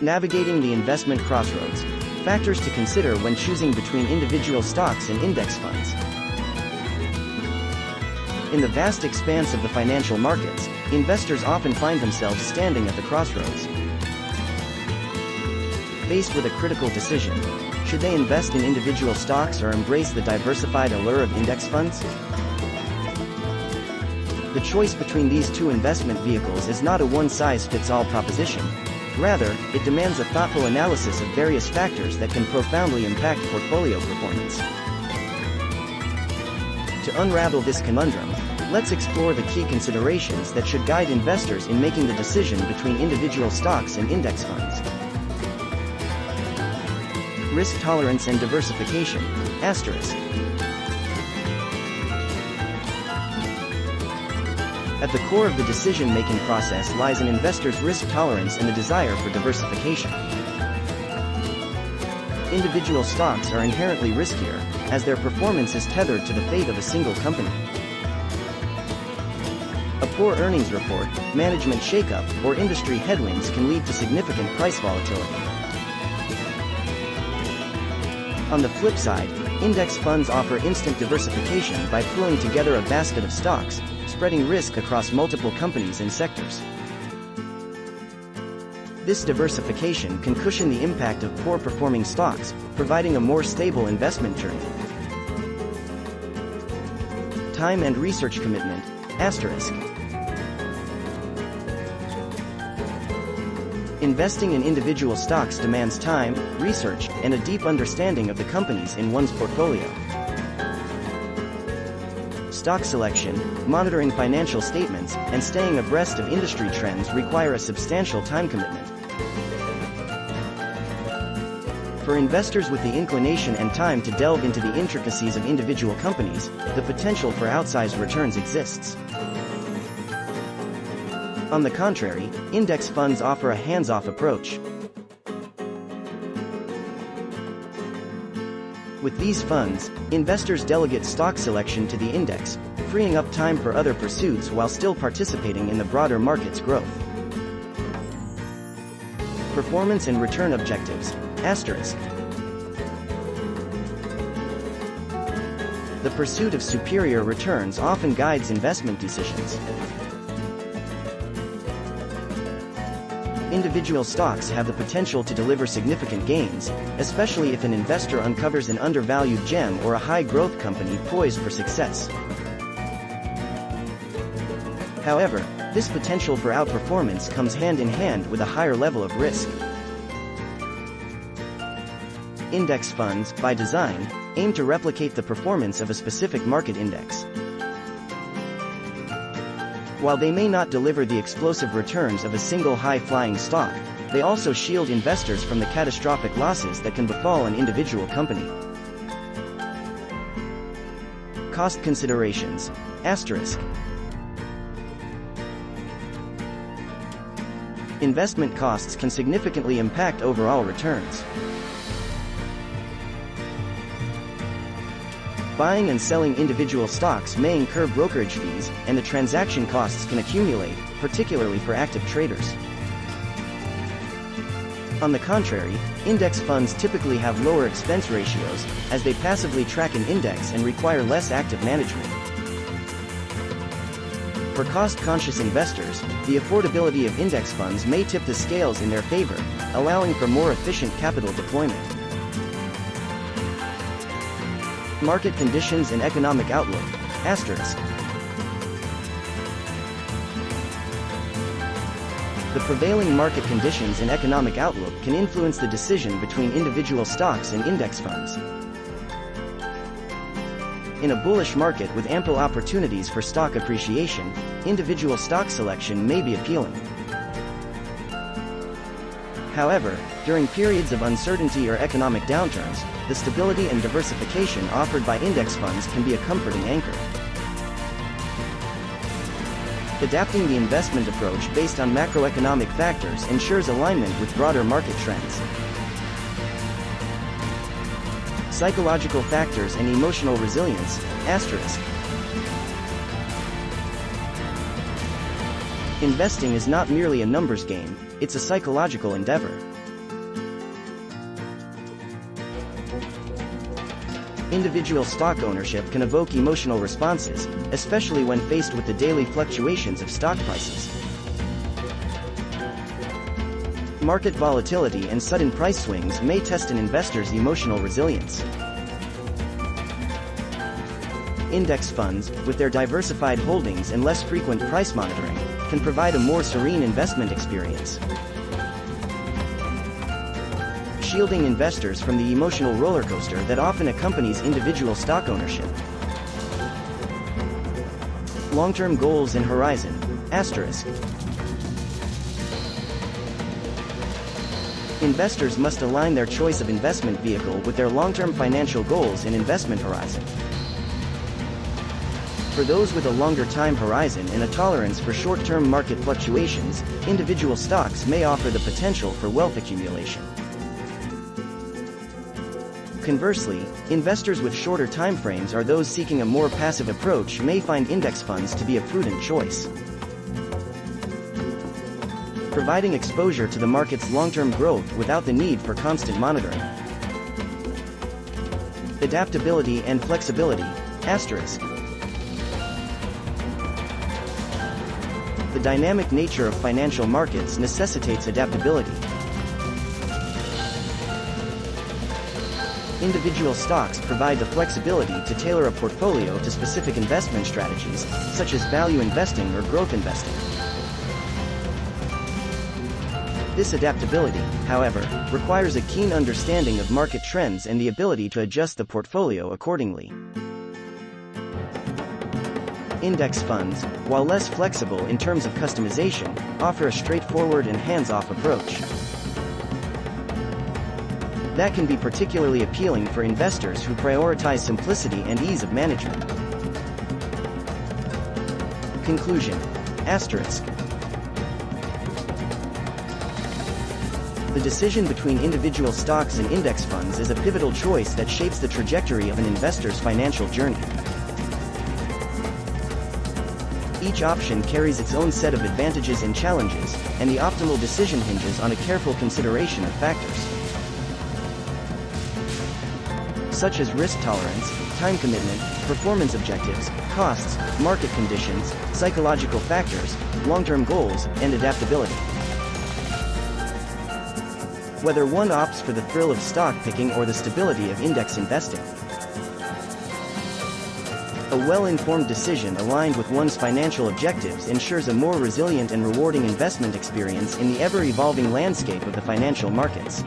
Navigating the investment crossroads. Factors to consider when choosing between individual stocks and index funds. In the vast expanse of the financial markets, investors often find themselves standing at the crossroads. Faced with a critical decision, should they invest in individual stocks or embrace the diversified allure of index funds? The choice between these two investment vehicles is not a one-size-fits-all proposition. Rather, it demands a thoughtful analysis of various factors that can profoundly impact portfolio performance. To unravel this conundrum, let's explore the key considerations that should guide investors in making the decision between individual stocks and index funds. Risk tolerance and diversification. Asterisk. At the core of the decision-making process lies an investor's risk tolerance and the desire for diversification. Individual stocks are inherently riskier, as their performance is tethered to the fate of a single company. A poor earnings report, management shakeup, or industry headwinds can lead to significant price volatility. On the flip side, index funds offer instant diversification by pulling together a basket of stocks, spreading risk across multiple companies and sectors. This diversification can cushion the impact of poor-performing stocks, providing a more stable investment journey. Time and research commitment. Asterisk. Investing in individual stocks demands time, research, and a deep understanding of the companies in one's portfolio. Stock selection, monitoring financial statements, and staying abreast of industry trends require a substantial time commitment. For investors with the inclination and time to delve into the intricacies of individual companies, the potential for outsized returns exists. On the contrary, index funds offer a hands-off approach. With these funds, investors delegate stock selection to the index, freeing up time for other pursuits while still participating in the broader market's growth. Performance and return objectives. Asterisk. The pursuit of superior returns often guides investment decisions. Individual stocks have the potential to deliver significant gains, especially if an investor uncovers an undervalued gem or a high-growth company poised for success. However, this potential for outperformance comes hand in hand with a higher level of risk. Index funds, by design, aim to replicate the performance of a specific market index. While they may not deliver the explosive returns of a single high-flying stock, they also shield investors from the catastrophic losses that can befall an individual company. Cost considerations. Asterisk. Investment costs can significantly impact overall returns. Buying and selling individual stocks may incur brokerage fees, and the transaction costs can accumulate, particularly for active traders. On the contrary, index funds typically have lower expense ratios, as they passively track an index and require less active management. For cost-conscious investors, the affordability of index funds may tip the scales in their favor, allowing for more efficient capital deployment. Market conditions and economic outlook. Asterisk. The prevailing market conditions and economic outlook can influence the decision between individual stocks and index funds. In a bullish market with ample opportunities for stock appreciation, individual stock selection may be appealing. However, during periods of uncertainty or economic downturns, the stability and diversification offered by index funds can be a comforting anchor. Adapting the investment approach based on macroeconomic factors ensures alignment with broader market trends. Psychological factors and emotional resilience. Asterisk. Investing is not merely a numbers game, it's a psychological endeavor. Individual stock ownership can evoke emotional responses, especially when faced with the daily fluctuations of stock prices. Market volatility and sudden price swings may test an investor's emotional resilience. Index funds, with their diversified holdings and less frequent price monitoring, can provide a more serene investment experience, shielding investors from the emotional roller coaster that often accompanies individual stock ownership. Long-term goals and horizon, asterisk. Investors must align their choice of investment vehicle with their long-term financial goals and investment horizon. For those with a longer time horizon and a tolerance for short-term market fluctuations, individual stocks may offer the potential for wealth accumulation. Conversely, investors with shorter timeframes or those seeking a more passive approach may find index funds to be a prudent choice, providing exposure to the market's long-term growth without the need for constant monitoring. Adaptability and flexibility, asterisk. The dynamic nature of financial markets necessitates adaptability. Individual stocks provide the flexibility to tailor a portfolio to specific investment strategies, such as value investing or growth investing. This adaptability, however, requires a keen understanding of market trends and the ability to adjust the portfolio accordingly. Index funds, while less flexible in terms of customization, offer a straightforward and hands-off approach that can be particularly appealing for investors who prioritize simplicity and ease of management. Conclusion, asterisk. The decision between individual stocks and index funds is a pivotal choice that shapes the trajectory of an investor's financial journey. Each option carries its own set of advantages and challenges, and the optimal decision hinges on a careful consideration of factors such as risk tolerance, time commitment, performance objectives, costs, market conditions, psychological factors, long-term goals, and adaptability. Whether one opts for the thrill of stock picking or the stability of index investing, a well-informed decision aligned with one's financial objectives ensures a more resilient and rewarding investment experience in the ever-evolving landscape of the financial markets.